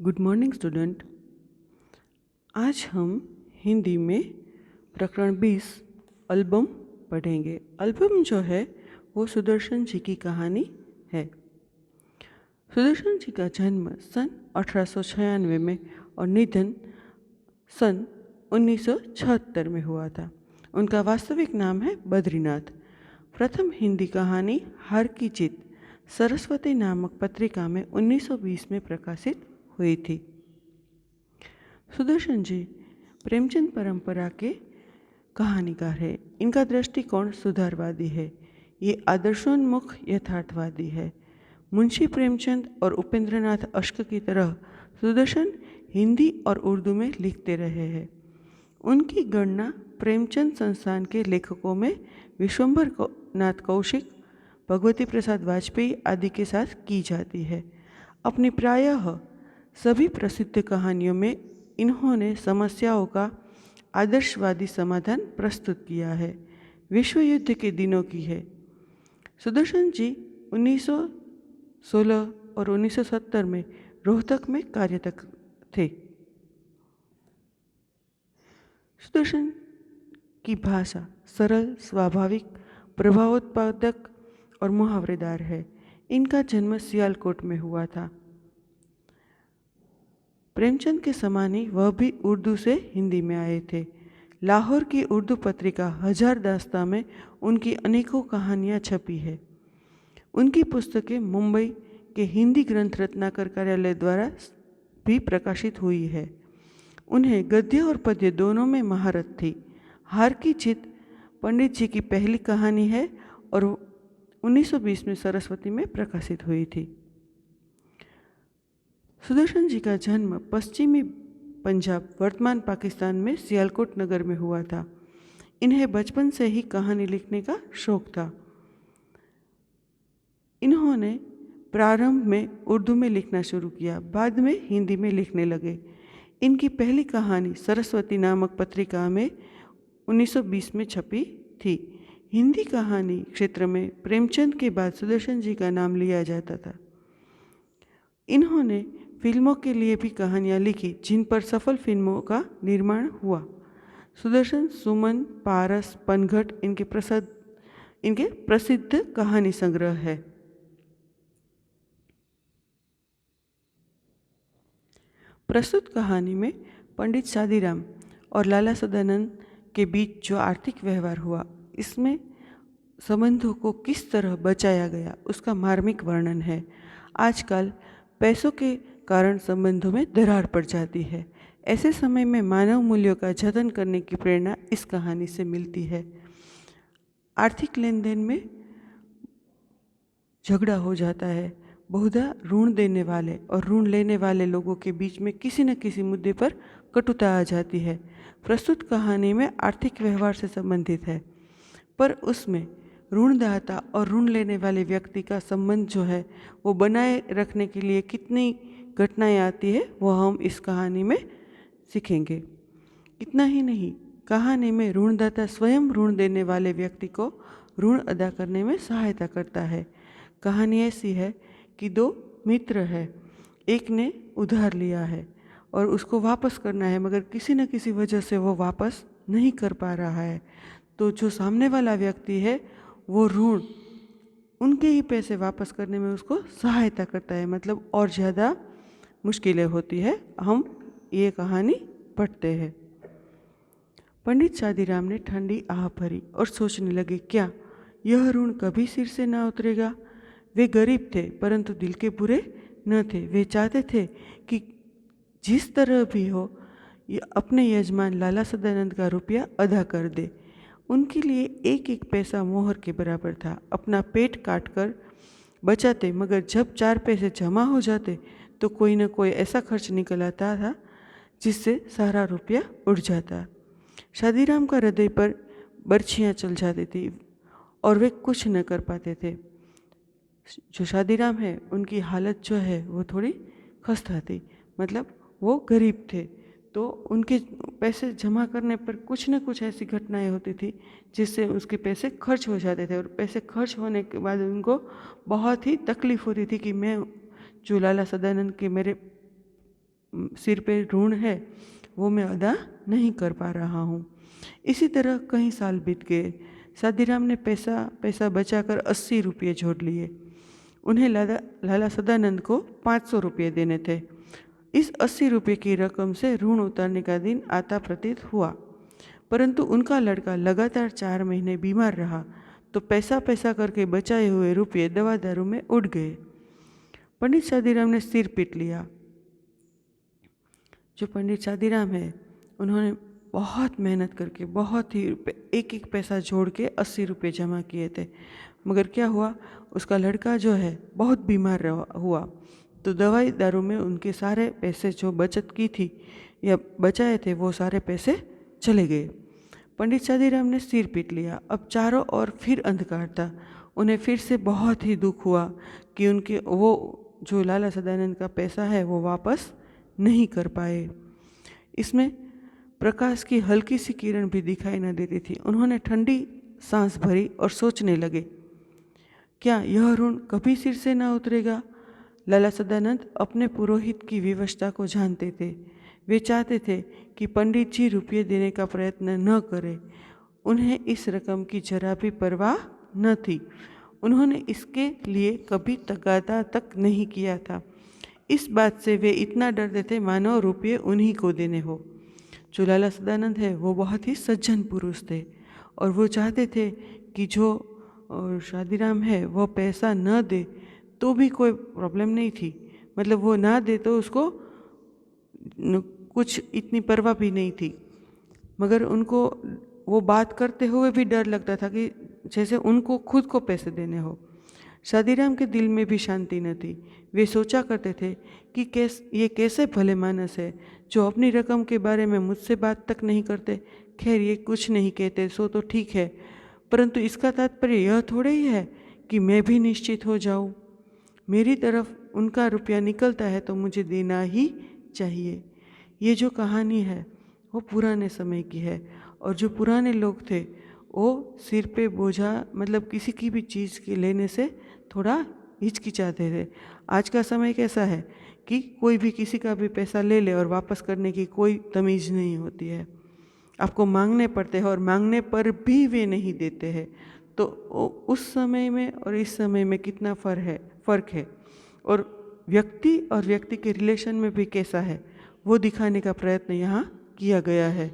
Good morning student. आज हम हिंदी में प्रकरण 20 एल्बम पढ़ेंगे। एल्बम जो है वो सुदर्शन जी की कहानी है। सुदर्शन जी का जन्म सन 1896 में और निधन सन 1976 में हुआ था। उनका वास्तविक नाम है बद्रीनाथ। प्रथम हिंदी कहानी हार की जीत सरस्वती नामक पत्रिका में 1920 में प्रकाशित हुई थी। सुदर्शन जी प्रेमचंद परंपरा के कहानीकार है। इनका दृष्टिकोण सुधारवादी है। ये आदर्शोन्मुख यथार्थवादी है। मुंशी प्रेमचंद और उपेंद्रनाथ अश्क की तरह सुदर्शन हिंदी और उर्दू में लिखते रहे हैं। उनकी गणना प्रेमचंद संस्थान के लेखकों में विश्वंभर नाथ कौशिक, भगवती प्रसाद वाजपेयी आदि के साथ की जाती है। अपनी प्रायः सभी प्रसिद्ध कहानियों में इन्होंने समस्याओं का आदर्शवादी समाधान प्रस्तुत किया है। विश्व युद्ध के दिनों की है। सुदर्शन जी 1916 और 1970 में रोहतक में कार्यरत थे। सुदर्शन की भाषा सरल, स्वाभाविक, प्रभावोत्पादक और मुहावरेदार है। इनका जन्म सियालकोट में हुआ था। प्रेमचंद के समान ही वह भी उर्दू से हिंदी में आए थे। लाहौर की उर्दू पत्रिका हजार दास्तां में उनकी अनेकों कहानियाँ छपी है। उनकी पुस्तकें मुंबई के हिंदी ग्रंथ रत्नाकर कार्यालय द्वारा भी प्रकाशित हुई है। उन्हें गद्य और पद्य दोनों में महारत थी। हार की जीत पंडित जी की पहली कहानी है और 1920 में सरस्वती में प्रकाशित हुई थी। सुदर्शन जी का जन्म पश्चिमी पंजाब वर्तमान पाकिस्तान में सियालकोट नगर में हुआ था। इन्हें बचपन से ही कहानी लिखने का शौक था। इन्होंने प्रारंभ में उर्दू में लिखना शुरू किया, बाद में हिंदी में लिखने लगे। इनकी पहली कहानी सरस्वती नामक पत्रिका में 1920 में छपी थी। हिंदी कहानी क्षेत्र में प्रेमचंद के बाद सुदर्शन जी का नाम लिया जाता था। इन्होंने फिल्मों के लिए भी कहानियाँ लिखी, जिन पर सफल फिल्मों का निर्माण हुआ। सुदर्शन, सुमन, पारस, पनघट इनके प्रसिद्ध कहानी संग्रह है। प्रस्तुत कहानी में पंडित शादीराम और लाला सदानंद के बीच जो आर्थिक व्यवहार हुआ, इसमें संबंधों को किस तरह बचाया गया, उसका मार्मिक वर्णन है। आजकल पैसों के कारण संबंधों में दरार पड़ जाती है। ऐसे समय में मानव मूल्यों का जतन करने की प्रेरणा इस कहानी से मिलती है। आर्थिक लेन देन में झगड़ा हो जाता है। बहुधा ऋण देने वाले और ऋण लेने वाले लोगों के बीच में किसी न किसी मुद्दे पर कटुता आ जाती है। प्रस्तुत कहानी में आर्थिक व्यवहार से संबंधित है, पर उसमें ऋणदाता और ऋण लेने वाले व्यक्ति का संबंध जो है वो बनाए रखने के लिए कितनी घटनाएं आती है, वो हम इस कहानी में सीखेंगे। इतना ही नहीं, कहानी में ऋणदाता स्वयं ऋण देने वाले व्यक्ति को ऋण अदा करने में सहायता करता है। कहानी ऐसी है कि दो मित्र हैं, एक ने उधार लिया है और उसको वापस करना है, मगर किसी न किसी वजह से वो वापस नहीं कर पा रहा है। तो जो सामने वाला व्यक्ति है वो ऋण उनके ही पैसे वापस करने में उसको सहायता करता है, मतलब और ज़्यादा मुश्किलें होती है। हम ये कहानी पढ़ते हैं। पंडित शादीराम ने ठंडी आह भरी और सोचने लगे, क्या यह ऋण कभी सिर से ना उतरेगा। वे गरीब थे, परंतु दिल के बुरे न थे। वे चाहते थे कि जिस तरह भी हो अपने यजमान लाला सदानंद का रुपया अदा कर दे। उनके लिए एक एक पैसा मोहर के बराबर था। अपना पेट काट कर बचाते, मगर जब 4 पैसे जमा हो जाते तो कोई न कोई ऐसा खर्च निकल आता था जिससे सारा रुपया उड़ जाता। शादीराम का हृदय पर बर्छियाँ चल जाती थी और वे कुछ न कर पाते थे। जो शादीराम है उनकी हालत जो है वो थोड़ी खस्ता थी, मतलब वो गरीब थे, तो उनके पैसे जमा करने पर कुछ न कुछ ऐसी घटनाएं होती थी जिससे उसके पैसे खर्च हो जाते थे। और पैसे खर्च होने के बाद उनको बहुत ही तकलीफ़ होती थी कि मैं जो लाला सदानंद के मेरे सिर पे ऋण है वो मैं अदा नहीं कर पा रहा हूँ। इसी तरह कई साल बीत गए। शादीराम ने पैसा बचाकर 80 रुपये जोड़ लिए। उन्हें लाला सदानंद को 500 रुपये देने थे। इस 80 रुपये की रकम से ऋण उतारने का दिन आता प्रतीत हुआ, परंतु उनका लड़का लगातार 4 महीने बीमार रहा, तो पैसा पैसा करके बचाए हुए रुपये दवा दारू में उड़ गए। पंडित शादीराम ने सिर पीट लिया। जो पंडित शादीराम है उन्होंने बहुत मेहनत करके बहुत ही एक एक पैसा जोड़ के 80 रुपये जमा किए थे, मगर क्या हुआ, उसका लड़का जो है बहुत बीमार हुआ, तो दवाई दारू में उनके सारे पैसे जो बचत की थी या बचाए थे वो सारे पैसे चले गए। पंडित शादीराम ने सिर पीट लिया। अब चारों ओर फिर अंधकार था। उन्हें फिर से बहुत ही दुख हुआ कि उनके वो जो लाला सदानंद का पैसा है वो वापस नहीं कर पाए। इसमें प्रकाश की हल्की सी किरण भी दिखाई न देती थी। उन्होंने ठंडी सांस भरी और सोचने लगे, क्या यह ऋण कभी सिर से ना उतरेगा? लाला सदानंद अपने पुरोहित की विवशता को जानते थे। वे चाहते थे कि पंडित जी रुपये देने का प्रयत्न न करें। उन्हें इस रकम की जरा भी परवाह न थी। उन्होंने इसके लिए कभी तगादा तक नहीं किया था। इस बात से वे इतना डरते थे मानो रुपये उन्हीं को देने हो। जो लाला सदानंद है वो बहुत ही सज्जन पुरुष थे और वो चाहते थे कि जो शादीराम है वो पैसा न दे तो भी कोई प्रॉब्लम नहीं थी, मतलब वो ना दे तो उसको कुछ इतनी परवाह भी नहीं थी, मगर उनको वो बात करते हुए भी डर लगता था कि जैसे उनको खुद को पैसे देने हो। शादीराम के दिल में भी शांति न थी। वे सोचा करते थे कि ये कैसे भले मानस है जो अपनी रकम के बारे में मुझसे बात तक नहीं करते। खैर ये कुछ नहीं कहते सो तो ठीक है, परंतु इसका तात्पर्य यह थोड़े ही है कि मैं भी निश्चित हो जाऊं। मेरी तरफ उनका रुपया निकलता है तो मुझे देना ही चाहिए। ये जो कहानी है वो पुराने समय की है और जो पुराने लोग थे वो सिर पे बोझा मतलब किसी की भी चीज़ के लेने से थोड़ा हिचकिचाते थे। आज का समय कैसा है कि कोई भी किसी का भी पैसा ले ले और वापस करने की कोई तमीज़ नहीं होती है। आपको मांगने पड़ते हैं और मांगने पर भी वे नहीं देते हैं। तो उस समय में और इस समय में कितना फ़र्क है और व्यक्ति के रिलेशन में भी कैसा है वो दिखाने का प्रयत्न यहाँ किया गया है।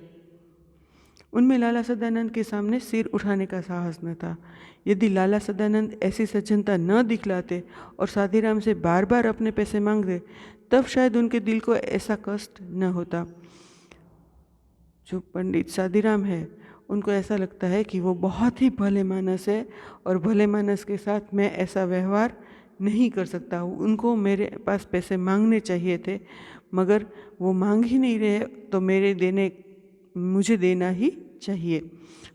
उनमें लाला सदानंद के सामने सिर उठाने का साहस न था। यदि लाला सदानंद ऐसी सज्जनता न दिखलाते और शादीराम से बार बार अपने पैसे मांगते तब शायद उनके दिल को ऐसा कष्ट न होता। जो पंडित शादीराम है उनको ऐसा लगता है कि वो बहुत ही भले मानस है और भले मानस के साथ मैं ऐसा व्यवहार नहीं कर सकता हूँ। उनको मेरे पास पैसे मांगने चाहिए थे मगर वो मांग ही नहीं रहे तो मुझे देना ही चाहिए।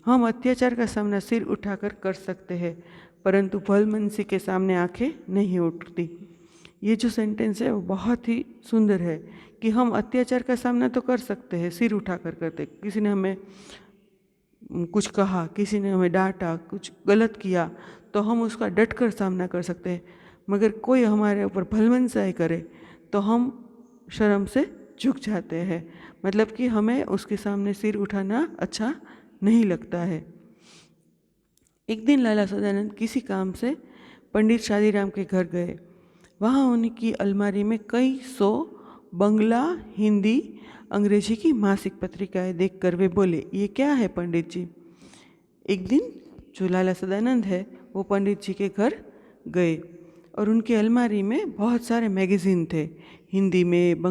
हम अत्याचार का सामना सिर उठाकर कर सकते हैं परंतु भलमनसी के सामने आंखें नहीं उठती। ये जो सेंटेंस है वो बहुत ही सुंदर है कि हम अत्याचार का सामना तो कर सकते हैं सिर उठाकर करते। किसी ने हमें कुछ कहा, किसी ने हमें डांटा, कुछ गलत किया तो हम उसका डट कर सामना कर सकते हैं, मगर कोई हमारे ऊपर भलमनसाई करे तो हम शर्म से झुक जाते हैं। मतलब कि हमें उसके सामने सिर उठाना अच्छा नहीं लगता है। एक दिन लाला सदानंद किसी काम से पंडित शादीराम के घर गए। वहाँ उनकी अलमारी में कई 100 बंगला, हिंदी, अंग्रेजी की मासिक पत्रिकाएं देखकर वे बोले, ये क्या है पंडित जी? एक दिन जो लाला सदानंद है वो पंडित जी के घर गए और उनकी अलमारी में बहुत सारे मैगज़ीन थे, हिंदी में,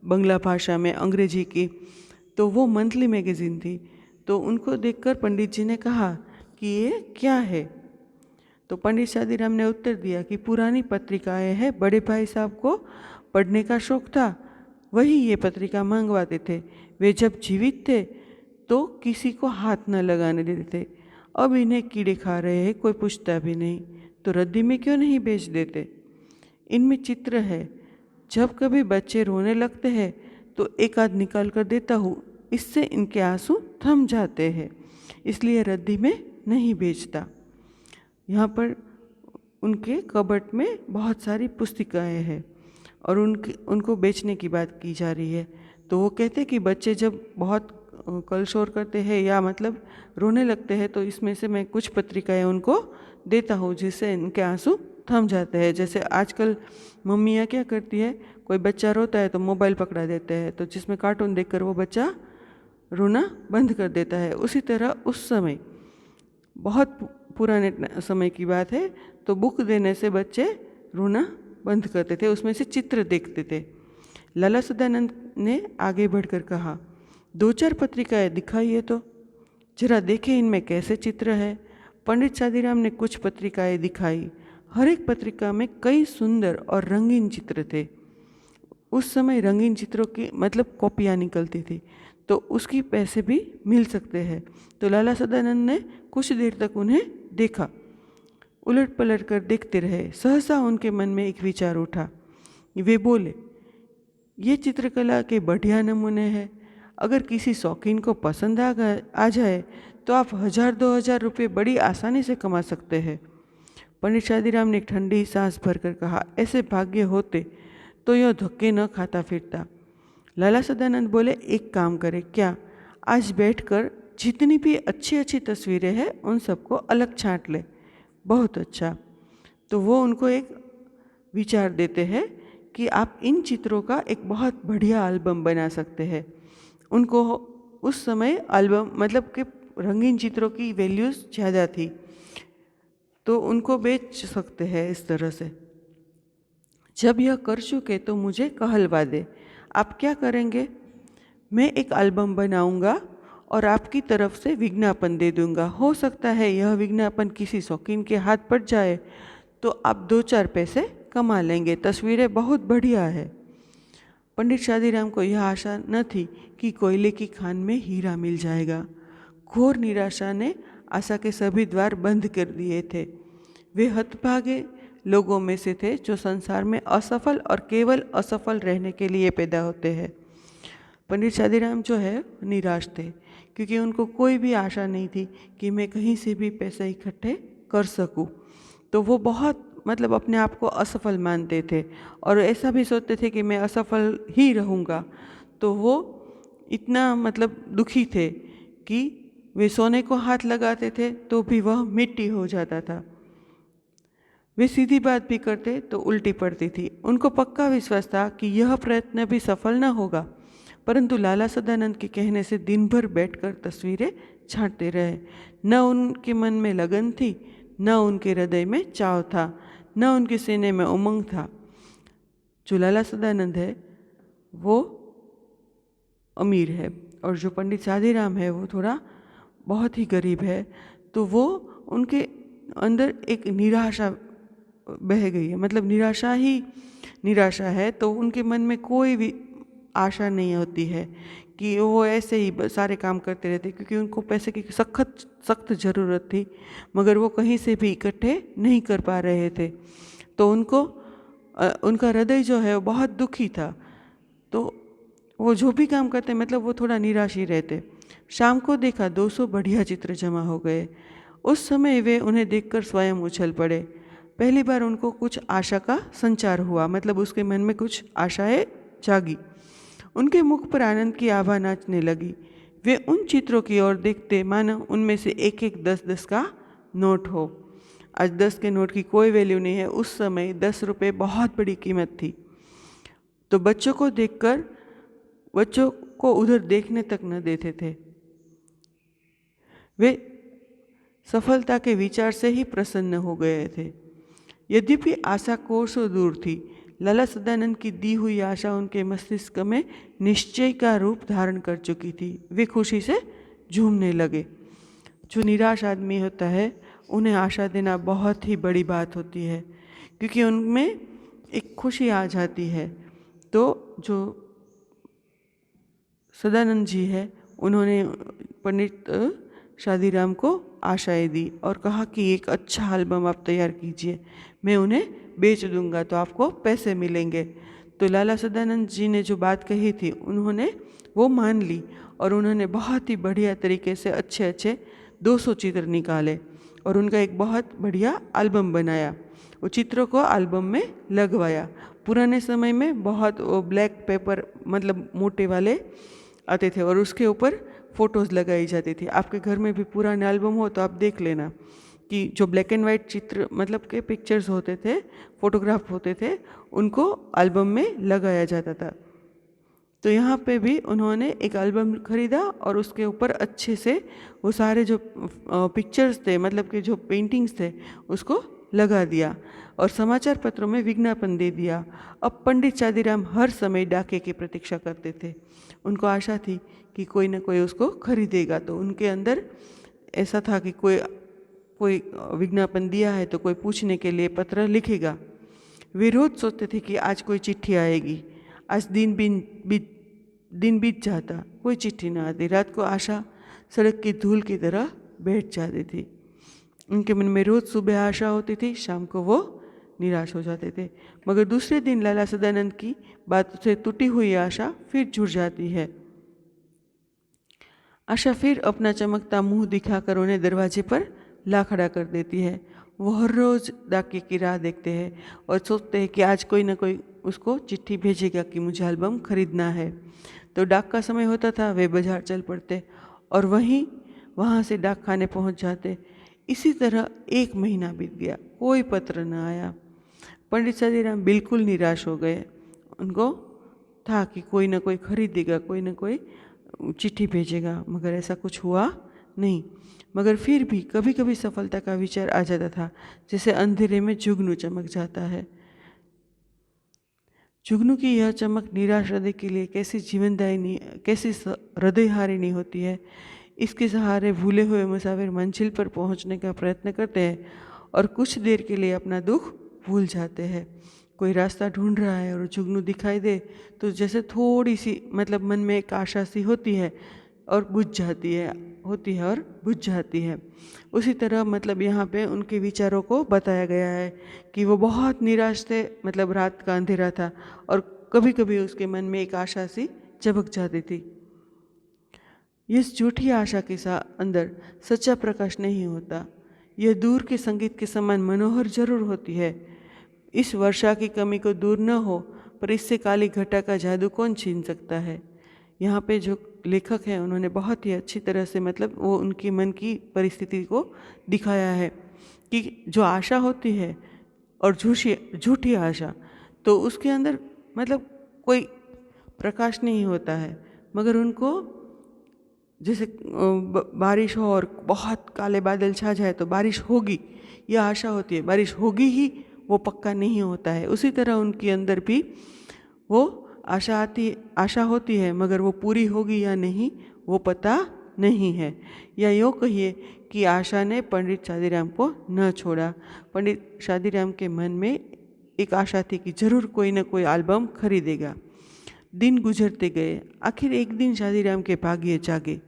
बंगला भाषा में, अंग्रेजी की। तो वो मंथली मैगज़ीन थी। तो उनको देखकर पंडित जी ने कहा कि ये क्या है? तो पंडित शादीराम ने उत्तर दिया कि पुरानी पत्रिकाएं हैं, बड़े भाई साहब को पढ़ने का शौक़ था, वही ये पत्रिका मंगवाते थे। वे जब जीवित थे तो किसी को हाथ न लगाने देते थे, अब इन्हें कीड़े खा रहे हैं, कोई पूछता भी नहीं, तो रद्दी में क्यों नहीं बेच देते? इनमें चित्र है, जब कभी बच्चे रोने लगते हैं तो एक आध निकाल कर देता हूँ, इससे इनके आंसू थम जाते हैं, इसलिए रद्दी में नहीं बेचता। यहाँ पर उनके कबर्ड में बहुत सारी पुस्तिकाएँ हैं। और उनको बेचने की बात की जा रही है। तो वो कहते कि बच्चे जब बहुत कल शोर करते हैं या मतलब रोने लगते हैं तो इसमें से मैं कुछ पत्रिकाएं उनको देता हूँ जिससे इनके आंसू थम जाते हैं। जैसे आजकल मम्मियाँ क्या करती है, कोई बच्चा रोता है तो मोबाइल पकड़ा देते हैं, तो जिसमें कार्टून देखकर वो बच्चा रोना बंद कर देता है। उसी तरह उस समय बहुत पुराने समय की बात है, तो बुक देने से बच्चे रोना बंद करते थे, उसमें से चित्र देखते थे। लाला सदानंद ने आगे बढ़कर कहा, 2-4 पत्रिकाएं दिखाइए तो जरा देखें इनमें कैसे चित्र है। पंडित शादीराम ने कुछ पत्रिकाएं दिखाई। हर एक पत्रिका में कई सुंदर और रंगीन चित्र थे। उस समय रंगीन चित्रों की मतलब कॉपियाँ निकलती थी, तो उसकी पैसे भी मिल सकते हैं। तो लाला सदानंद ने कुछ देर तक उन्हें देखा, उलट पलट कर देखते रहे। सहसा उनके मन में एक विचार उठा। वे बोले, ये चित्रकला के बढ़िया नमूने हैं। अगर किसी शौकीन को पसंद आ जाए तो आप 1000-2000 रुपये बड़ी आसानी से कमा सकते हैं। पंडित शादीराम ने एक ठंडी सांस भरकर कहा, ऐसे भाग्य होते तो यह धक्के न खाता फिरता। लाला सदानंद बोले, एक काम करें क्या, आज बैठकर जितनी भी अच्छी अच्छी तस्वीरें हैं उन सबको अलग छांट ले। बहुत अच्छा। तो वो उनको एक विचार देते हैं कि आप इन चित्रों का एक बहुत बढ़िया एल्बम बना सकते हैं। उनको उस समय एल्बम मतलब कि रंगीन चित्रों की वैल्यूज़ ज़्यादा थी, तो उनको बेच सकते हैं इस तरह से। जब यह कर चुके तो मुझे कहलवा दे। आप क्या करेंगे? मैं एक एल्बम बनाऊंगा और आपकी तरफ से विज्ञापन दे दूंगा। हो सकता है यह विज्ञापन किसी शौकीन के हाथ पड़ जाए तो आप 2-4 पैसे कमा लेंगे। तस्वीरें बहुत बढ़िया है। पंडित शादीराम को यह आशा न थी कि कोयले की खान में हीरा मिल जाएगा। घोर निराशा ने आशा के सभी द्वार बंद कर दिए थे। वे हतभागे लोगों में से थे जो संसार में असफल और केवल असफल रहने के लिए पैदा होते हैं। पंडित शादीराम जो है निराश थे, क्योंकि उनको कोई भी आशा नहीं थी कि मैं कहीं से भी पैसे इकट्ठे कर सकूं। तो वो बहुत मतलब अपने आप को असफल मानते थे और ऐसा भी सोचते थे कि मैं असफल ही रहूँगा। तो वो इतना मतलब दुखी थे कि वे सोने को हाथ लगाते थे तो भी वह मिट्टी हो जाता था। वे सीधी बात भी करते तो उल्टी पड़ती थी। उनको पक्का विश्वास था कि यह प्रयत्न भी सफल न होगा, परंतु लाला सदानंद के कहने से दिन भर बैठकर तस्वीरें छांटते रहे। न उनके मन में लगन थी, न उनके हृदय में चाव था, न उनके सीने में उमंग था। जो लाला सदानंद है वो अमीर है और जो पंडित शादीराम है वो थोड़ा बहुत ही गरीब है। तो वो उनके अंदर एक निराशा बह गई है, मतलब निराशा ही निराशा है। तो उनके मन में कोई भी आशा नहीं होती है कि वो ऐसे ही सारे काम करते रहते, क्योंकि उनको पैसे की सख्त ज़रूरत थी, मगर वो कहीं से भी इकट्ठे नहीं कर पा रहे थे। तो उनको उनका हृदय जो है वो बहुत दुखी था। तो वो जो भी काम करते मतलब वो थोड़ा निराश ही रहते। शाम को देखा 200 बढ़िया चित्र जमा हो गए। उस समय वे उन्हें देखकर स्वयं उछल पड़े। पहली बार उनको कुछ आशा का संचार हुआ, मतलब उसके मन में कुछ आशाएं जागी। उनके मुख पर आनंद की आभा नाचने लगी। वे उन चित्रों की ओर देखते मानो उनमें से एक एक 10-10 का नोट हो। आज 10 के नोट की कोई वैल्यू नहीं है, उस समय 10 रुपये बहुत बड़ी कीमत थी। तो बच्चों को देखकर बच्चों को उधर देखने तक न देते थे। वे सफलता के विचार से ही प्रसन्न हो गए थे। यद्यपि आशा कोसों दूर थी, लाला सदानंद की दी हुई आशा उनके मस्तिष्क में निश्चय का रूप धारण कर चुकी थी। वे खुशी से झूमने लगे। जो निराश आदमी होता है उन्हें आशा देना बहुत ही बड़ी बात होती है, क्योंकि उनमें एक खुशी आ जाती है। तो जो सदानंद जी है उन्होंने पंडित शादीराम को आशाएं दी और कहा कि एक अच्छा एल्बम आप तैयार कीजिए, मैं उन्हें बेच दूंगा तो आपको पैसे मिलेंगे। तो लाला सदानंद जी ने जो बात कही थी उन्होंने वो मान ली और उन्होंने बहुत ही बढ़िया तरीके से अच्छे अच्छे 200 चित्र निकाले और उनका एक बहुत बढ़िया एल्बम बनाया। वो चित्रों को एल्बम में लगवाया। पुराने समय में बहुत ब्लैक पेपर मतलब मोटे वाले आते थे और उसके ऊपर फ़ोटोज़ लगाई जाती थी। आपके घर में भी पुराने एल्बम हो तो आप देख लेना कि जो ब्लैक एंड वाइट चित्र मतलब के पिक्चर्स होते थे, फोटोग्राफ होते थे, उनको एल्बम में लगाया जाता था। तो यहाँ पे भी उन्होंने एक एल्बम खरीदा और उसके ऊपर अच्छे से वो सारे जो पिक्चर्स थे मतलब कि जो पेंटिंग्स थे उसको लगा दिया और समाचार पत्रों में विज्ञापन दे दिया। अब पंडित शादीराम हर समय डाके की प्रतीक्षा करते थे। उनको आशा थी कि कोई ना कोई उसको खरीदेगा, तो उनके अंदर ऐसा था कि कोई विज्ञापन दिया है तो कोई पूछने के लिए पत्र लिखेगा। वे रोज सोचते थे कि आज कोई चिट्ठी आएगी। आज दिन बीत जाता, कोई चिट्ठी ना आती। रात को आशा सड़क की धूल की तरह बैठ जाती थी। उनके मन में रोज सुबह आशा होती थी, शाम को वो निराश हो जाते थे। मगर दूसरे दिन लाला सदानंद की बात से टूटी हुई आशा फिर जुड़ जाती है। आशा फिर अपना चमकता मुंह दिखाकर उन्हें दरवाजे पर ला खड़ा कर देती है। वो हर रोज़ डाके की राह देखते हैं और सोचते हैं कि आज कोई ना कोई उसको चिट्ठी भेजेगा कि मुझे एल्बम खरीदना है। तो डाक का समय होता था, वे बाजार चल पड़ते और वहाँ से डाक खाने पहुँच जाते। इसी तरह 1 महीना बीत गया, कोई पत्र न आया। पंडित शादीराम बिल्कुल निराश हो गए। उनको था कि कोई ना कोई खरीदेगा, कोई ना कोई चिट्ठी भेजेगा, मगर ऐसा कुछ हुआ नहीं। मगर फिर भी कभी कभी सफलता का विचार आ जाता था, जैसे अंधेरे में जुगनू चमक जाता है। जुगनू की यह चमक निराश हृदय के लिए कैसी जीवनदायिनी, कैसी हृदयहारिणी होती है। इसके सहारे भूले हुए मुसाफिर मंजिल पर पहुंचने का प्रयत्न करते हैं और कुछ देर के लिए अपना दुख भूल जाते हैं। कोई रास्ता ढूंढ रहा है और जुगनू दिखाई दे तो जैसे थोड़ी सी मतलब मन में एक आशा सी होती है और बुझ जाती है, होती है और बुझ जाती है। उसी तरह मतलब यहाँ पे उनके विचारों को बताया गया है कि वो बहुत निराश थे, मतलब रात का अंधेरा था और कभी कभी उसके मन में एक आशा सी चमक जाती थी। इस झूठी आशा के अंदर सच्चा प्रकाश नहीं होता। यह दूर के संगीत के समान मनोहर जरूर होती है। इस वर्षा की कमी को दूर न हो, पर इससे काली घटा का जादू कौन छीन सकता है। यहाँ पे जो लेखक हैं उन्होंने बहुत ही अच्छी तरह से मतलब वो उनकी मन की परिस्थिति को दिखाया है कि जो आशा होती है और झूठी आशा, तो उसके अंदर मतलब कोई प्रकाश नहीं होता है। मगर उनको जैसे बारिश हो और बहुत काले बादल छा जाए तो बारिश होगी, यह आशा होती है, बारिश होगी ही, वो पक्का नहीं होता है। उसी तरह उनके अंदर भी वो आशा होती है, मगर वो पूरी होगी या नहीं वो पता नहीं है। या यूँ कहिए कि आशा ने पंडित शादीराम को न छोड़ा। पंडित शादीराम के मन में एक आशा थी कि जरूर कोई न कोई एल्बम खरीदेगा। दिन गुजरते गए। आखिर एक दिन शादीराम के भाग्य जागे।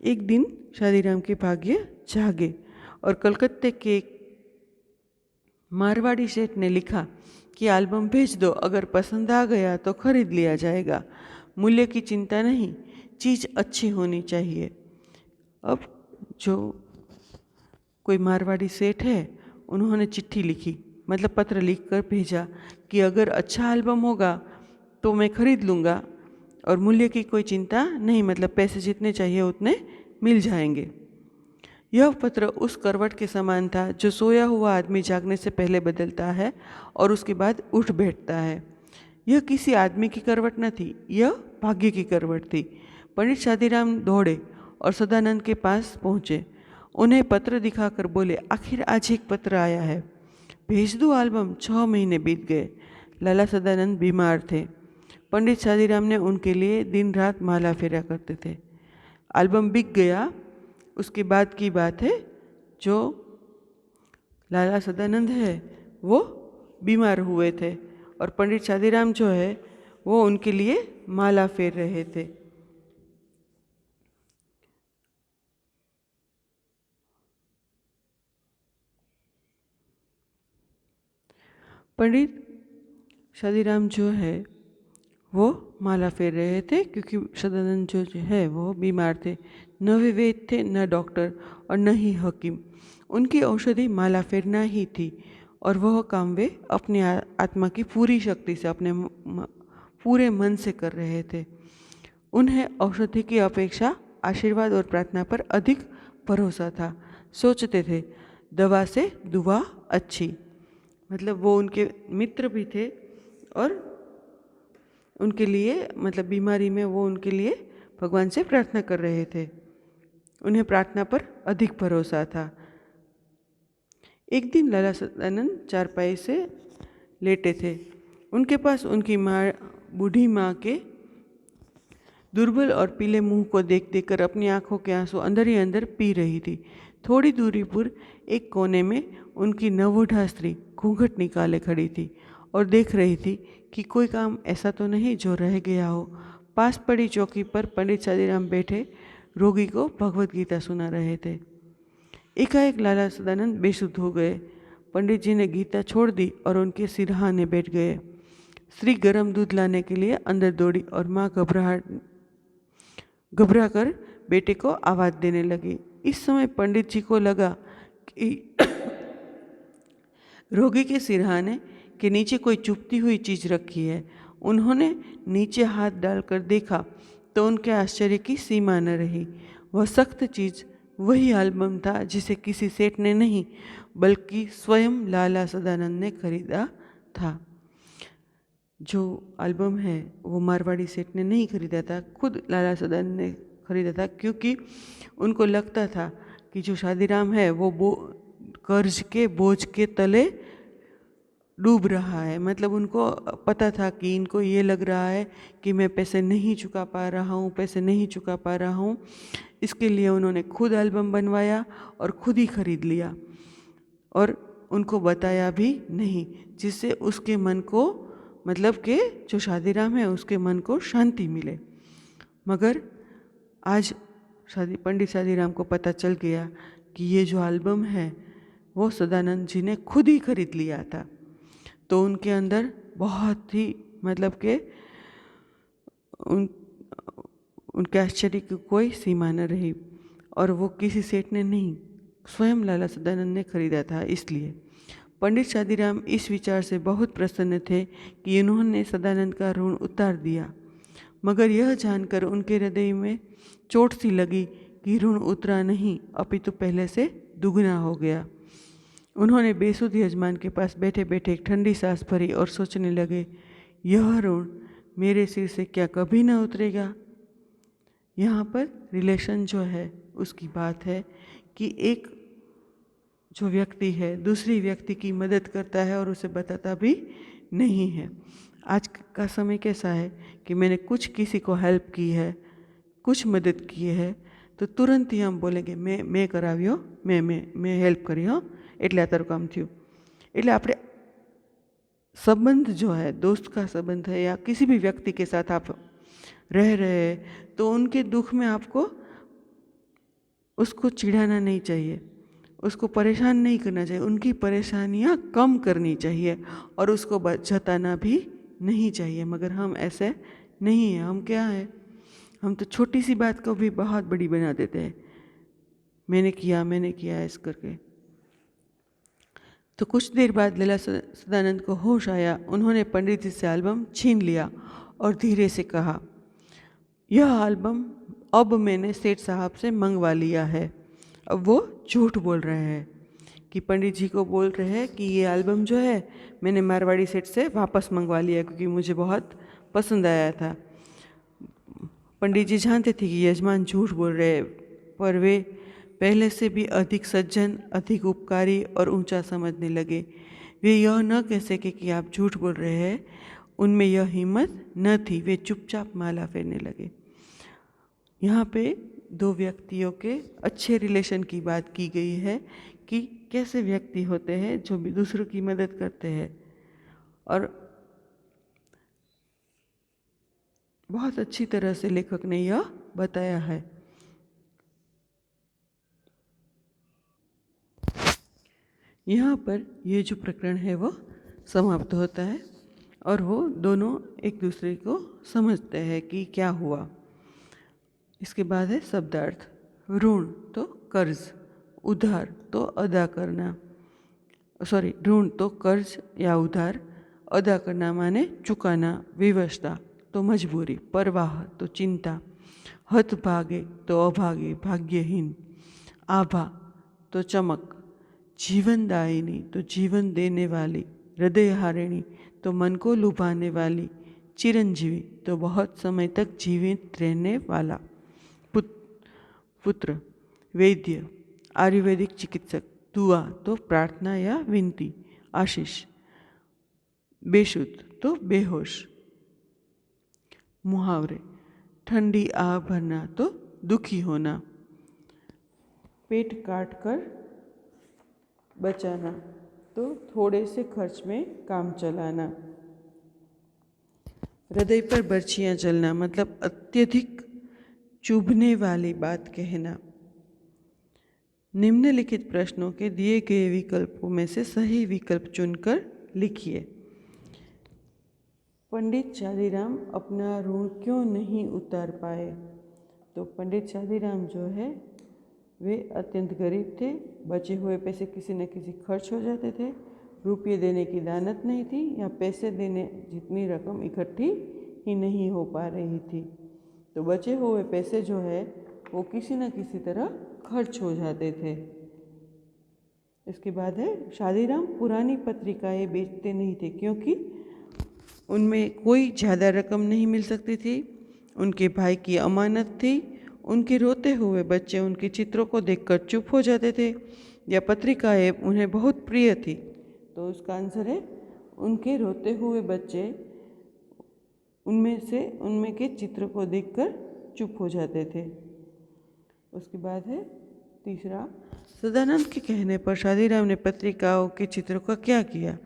एक दिन शादीराम के भाग्य जागे और कलकत्ते के मारवाड़ी सेठ ने लिखा कि एल्बम भेज दो, अगर पसंद आ गया तो खरीद लिया जाएगा, मूल्य की चिंता नहीं, चीज़ अच्छी होनी चाहिए। अब जो कोई मारवाड़ी सेठ है उन्होंने चिट्ठी लिखी, मतलब पत्र लिख कर भेजा कि अगर अच्छा एल्बम होगा तो मैं खरीद लूँगा और मूल्य की कोई चिंता नहीं, मतलब पैसे जितने चाहिए उतने मिल जाएंगे। यह पत्र उस करवट के समान था जो सोया हुआ आदमी जागने से पहले बदलता है और उसके बाद उठ बैठता है। यह किसी आदमी की करवट न थी, यह भाग्य की करवट थी। पंडित शादीराम दौड़े और सदानंद के पास पहुँचे। उन्हें पत्र दिखाकर बोले, आखिर आज एक पत्र आया है, भेज दो एल्बम। 6 महीने बीत गए। लाला सदानंद बीमार थे। पंडित शादीराम ने उनके लिए दिन रात माला फेरा करते थे। एल्बम बिक गया। उसके बाद की बात है, जो लाला सदानंद है वो बीमार हुए थे और पंडित शादीराम जो है वो उनके लिए माला फेर रहे थे। पंडित शादीराम जो है वो माला फेर रहे थे क्योंकि सदानंद जो है वो बीमार थे। न वे वैद्य थे, न डॉक्टर और न ही हकीम। उनकी औषधि माला फेरना ही थी और वह काम वे अपने आत्मा की पूरी शक्ति से, अपने पूरे मन से कर रहे थे। उन्हें औषधि की अपेक्षा आशीर्वाद और प्रार्थना पर अधिक भरोसा था। सोचते थे दवा से दुआ अच्छी, मतलब वो उनके मित्र भी थे और उनके लिए, मतलब बीमारी में वो उनके लिए भगवान से प्रार्थना कर रहे थे। उन्हें प्रार्थना पर अधिक भरोसा था। एक दिन लाला सदानंद चारपाई से लेटे थे। उनके पास उनकी माँ, बूढ़ी माँ के दुर्बल और पीले मुंह को देख देख कर अपनी आंखों के आंसू अंदर ही अंदर पी रही थी। थोड़ी दूरी पर एक कोने में उनकी नवोढ़ा स्त्री घूंघट निकाले खड़ी थी और देख रही थी कि कोई काम ऐसा तो नहीं जो रह गया हो। पास पड़ी चौकी पर पंडित शादीराम बैठे रोगी को भगवत गीता सुना रहे थे। एकाएक लाला सदानंद बेसुध हो गए। पंडित जी ने गीता छोड़ दी और उनके सिरहाने बैठ गए। स्त्री गर्म दूध लाने के लिए अंदर दौड़ी और माँ घबरा कर बेटे को आवाज़ देने लगी। इस समय पंडित जी को लगा कि रोगी के सिरहाने के नीचे कोई चुभती हुई चीज़ रखी है। उन्होंने नीचे हाथ डालकर देखा तो उनके आश्चर्य की सीमा न रही। वह सख्त चीज़ वही एल्बम था जिसे किसी सेठ ने नहीं बल्कि स्वयं लाला सदानंद ने खरीदा था। जो एल्बम है वो मारवाड़ी सेठ ने नहीं खरीदा था, खुद लाला सदानंद ने खरीदा था, क्योंकि उनको लगता था कि जो शादीराम है वो कर्ज के बोझ के तले डूब रहा है। मतलब उनको पता था कि इनको ये लग रहा है कि मैं पैसे नहीं चुका पा रहा हूँ। इसके लिए उन्होंने खुद एल्बम बनवाया और खुद ही खरीद लिया और उनको बताया भी नहीं, जिससे उसके मन को, मतलब कि जो शादीराम है उसके मन को शांति मिले। मगर आज पंडित शादीराम को पता चल गया कि ये जो एल्बम है वो सदानंद जी ने खुद ही खरीद लिया था। तो उनके अंदर बहुत ही, मतलब कि उनके आश्चर्य की कोई सीमा न रही। और वो किसी सेठ ने नहीं, स्वयं लाला सदानंद ने खरीदा था। इसलिए पंडित शादीराम इस विचार से बहुत प्रसन्न थे कि इन्होंने सदानंद का ऋण उतार दिया। मगर यह जानकर उनके हृदय में चोट सी लगी कि ऋण उतरा नहीं, अपितु पहले से दुगना हो गया। उन्होंने बेसुध यजमान के पास बैठे बैठे एक ठंडी सांस भरी और सोचने लगे, यह ऋण मेरे सिर से क्या कभी न उतरेगा। यहाँ पर रिलेशन जो है उसकी बात है कि एक जो व्यक्ति है दूसरी व्यक्ति की मदद करता है और उसे बताता भी नहीं है। आज का समय कैसा है कि मैंने कुछ किसी को हेल्प की है, कुछ मदद की है, तो तुरंत ही हम बोलेंगे मैं કરાવ્યો, मैं हेल्प કરી હો, એટલે આ તારું કામ થયું। એટલે આપણે संबंध जो है, दोस्त का संबंध है या किसी भी व्यक्ति के साथ आप रह रहे हैं तो उनके दुख में आपको उसको चिढ़ाना नहीं चाहिए, उसको परेशान नहीं करना चाहिए, उनकी परेशानियां कम करनी चाहिए और उसको जताना भी नहीं चाहिए। मगर हम ऐसे नहीं हैं। हम क्या है, हम तो छोटी सी बात को भी बहुत बड़ी बना देते हैं, मैंने किया ऐसे करके। तो कुछ देर बाद लाला सदानंद को होश आया। उन्होंने पंडित जी से एल्बम छीन लिया और धीरे से कहा, यह एल्बम अब मैंने सेठ साहब से मंगवा लिया है। अब वो झूठ बोल रहे हैं कि पंडित जी को बोल रहे हैं कि ये एल्बम जो है मैंने मारवाड़ी सेठ से वापस मंगवा लिया क्योंकि मुझे बहुत पसंद आया था। पंडित जी जानते थे कि यजमान झूठ बोल रहे हैं, पर वे पहले से भी अधिक सज्जन, अधिक उपकारी और ऊंचा समझने लगे। वे यह न कह सके कि आप झूठ बोल रहे हैं, उनमें यह हिम्मत न थी। वे चुपचाप माला फेरने लगे। यहाँ पे दो व्यक्तियों के अच्छे रिलेशन की बात की गई है कि कैसे व्यक्ति होते हैं जो भी दूसरों की मदद करते हैं, और बहुत अच्छी तरह से लेखक ने यह बताया है। यहाँ पर ये जो प्रकरण है वो समाप्त होता है और वो दोनों एक दूसरे को समझते हैं कि क्या हुआ। इसके बाद है शब्दार्थ। ऋण तो कर्ज, उधार तो अदा करना, ऋण तो कर्ज या उधार अदा करना माने चुकाना, विवशता तो मजबूरी, परवाह तो चिंता, हतभागे तो अभागे, भाग्यहीन, आभा तो चमक, जीवनदायिनी तो जीवन देने वाली, हृदयहारिणी तो मन को लुभाने वाली, चिरंजीवी तो बहुत समय तक जीवित रहने वाला, पुत्र, वैद्य, आयुर्वेदिक चिकित्सक, दुआ तो प्रार्थना या विनती, आशीष, बेशुद्ध तो बेहोश, मुहावरे, ठंडी आह भरना तो दुखी होना, पेट काट कर बचाना तो थोड़े से खर्च में काम चलाना, हृदय पर बर्छियाँ चलना मतलब अत्यधिक चुभने वाली बात कहना। निम्नलिखित प्रश्नों के दिए गए विकल्पों में से सही विकल्प चुनकर लिखिए। पंडित शादीराम अपना ऋण क्यों नहीं उतार पाए? तो पंडित शादीराम जो है वे अत्यंत गरीब थे, बचे हुए पैसे किसी न किसी खर्च हो जाते थे, रुपये देने की दानत नहीं थी या पैसे देने जितनी रकम इकट्ठी ही नहीं हो पा रही थी, तो बचे हुए पैसे जो है वो किसी न किसी तरह खर्च हो जाते थे। इसके बाद है शादीराम पुरानी पत्रिकाएं बेचते नहीं थे क्योंकि उनमें कोई ज़्यादा रकम नहीं मिल सकती थी, उनके भाई की अमानत थी, उनके रोते हुए बच्चे उनके चित्रों को देखकर चुप हो जाते थे, या पत्रिकाएं उन्हें बहुत प्रिय थी। तो उसका आंसर है उनके रोते हुए बच्चे उनमें के चित्र को देखकर चुप हो जाते थे। उसके बाद है तीसरा, सदानंद के कहने पर शादीराम ने पत्रिकाओं के चित्रों का क्या किया?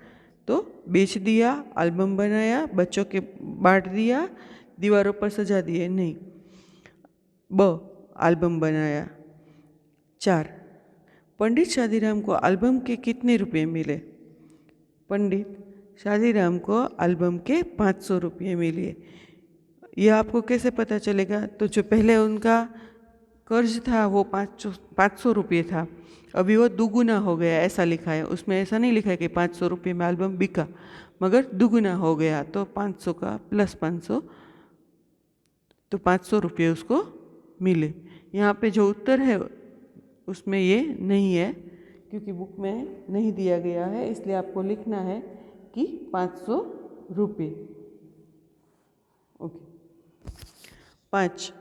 तो बेच दिया, एल्बम बनाया, बच्चों के बांट दिया, दीवारों पर सजा दिए नहीं। एल्बम बनाया। 4, पंडित शादीराम को एल्बम के कितने रुपए मिले? पंडित शादीराम को एल्बम के 500 रुपये मिले। यह आपको कैसे पता चलेगा? तो जो पहले उनका कर्ज था वो 500 रुपये था, अभी वो दुगुना हो गया ऐसा लिखा है। उसमें ऐसा नहीं लिखा है कि 500 रुपये में एल्बम बिका, मगर दुगुना हो गया तो 500 का प्लस 500 तो 500 रुपये उसको मिले। यहाँ पे जो उत्तर है उसमें ये नहीं है क्योंकि बुक में नहीं दिया गया है, इसलिए आपको लिखना है कि 500 रुपये। ओके। 5,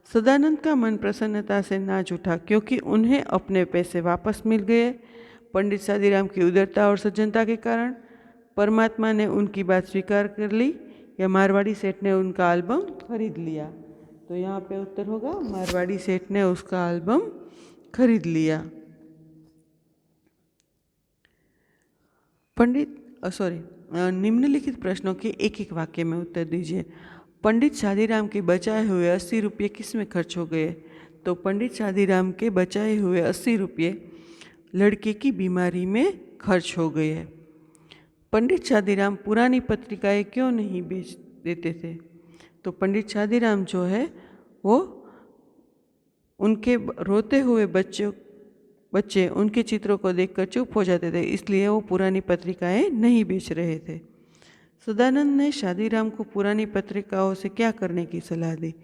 सदानंद का मन प्रसन्नता से नाच उठा क्योंकि उन्हें अपने पैसे वापस मिल गए, पंडित शादीराम की उदारता और सज्जनता के कारण, परमात्मा ने उनकी बात स्वीकार कर ली, या मारवाड़ी सेठ ने उनका एल्बम खरीद लिया। तो यहाँ पे उत्तर होगा मारवाड़ी सेठ ने उसका एल्बम खरीद लिया। निम्नलिखित प्रश्नों के एक एक वाक्य में उत्तर दीजिए। पंडित शादीराम के बचाए हुए 80 रुपये किस में खर्च हो गए? तो पंडित शादीराम के बचाए हुए 80 रुपये लड़के की बीमारी में खर्च हो गए। पंडित शादीराम पुरानी पत्रिकाएं क्यों नहीं बेच देते थे? तो पंडित शादीराम जो है वो उनके रोते हुए बच्चे उनके चित्रों को देखकर चुप हो जाते थे, इसलिए वो पुरानी पत्रिकाएं नहीं बेच रहे थे। सदानंद ने शादीराम को पुरानी पत्रिकाओं से क्या करने की सलाह दी?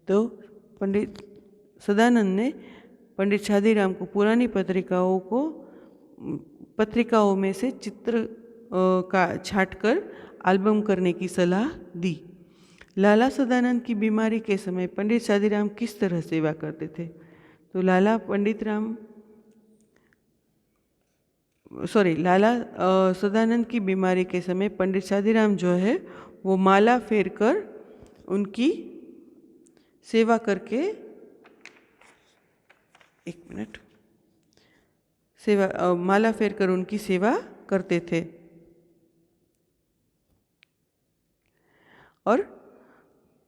तो सदानंद ने पंडित शादीराम को पुरानी पत्रिकाओं में से चित्र का छांटकर एल्बम करने की सलाह दी। लाला सदानंद की बीमारी के समय पंडित शादीराम किस तरह सेवा करते थे? तो लाला सदानंद की बीमारी के समय पंडित शादीराम जो है वो माला फेर कर उनकी सेवा करके माला फेर कर उनकी सेवा करते थे और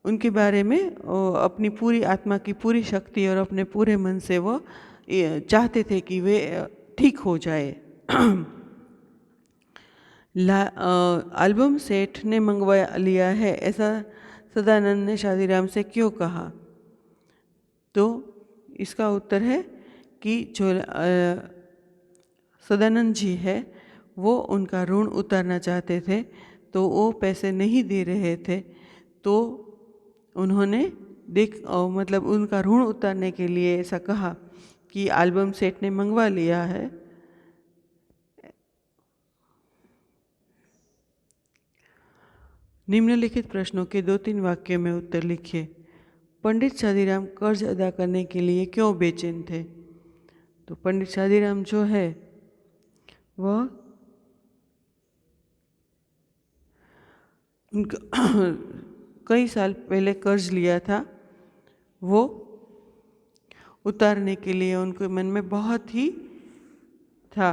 उनके बारे में अपनी पूरी आत्मा की पूरी शक्ति और अपने पूरे मन से वो चाहते थे कि वे ठीक हो जाए। एल्बम सेठ ने मंगवा लिया है ऐसा सदानंद ने शादीराम से क्यों कहा? तो इसका उत्तर है कि जो सदानंद जी है वो उनका ऋण उतारना चाहते थे, तो वो पैसे नहीं दे रहे थे, तो उन्होंने मतलब उनका ऋण उतारने के लिए ऐसा कहा कि एल्बम सेठ ने मंगवा लिया है। निम्नलिखित प्रश्नों के 2-3 वाक्य में उत्तर लिखिए। पंडित शादीराम कर्ज अदा करने के लिए क्यों बेचैन थे? तो पंडित शादीराम जो है वह उनका कई साल पहले कर्ज लिया था, वो उतारने के लिए उनके मन में बहुत ही था।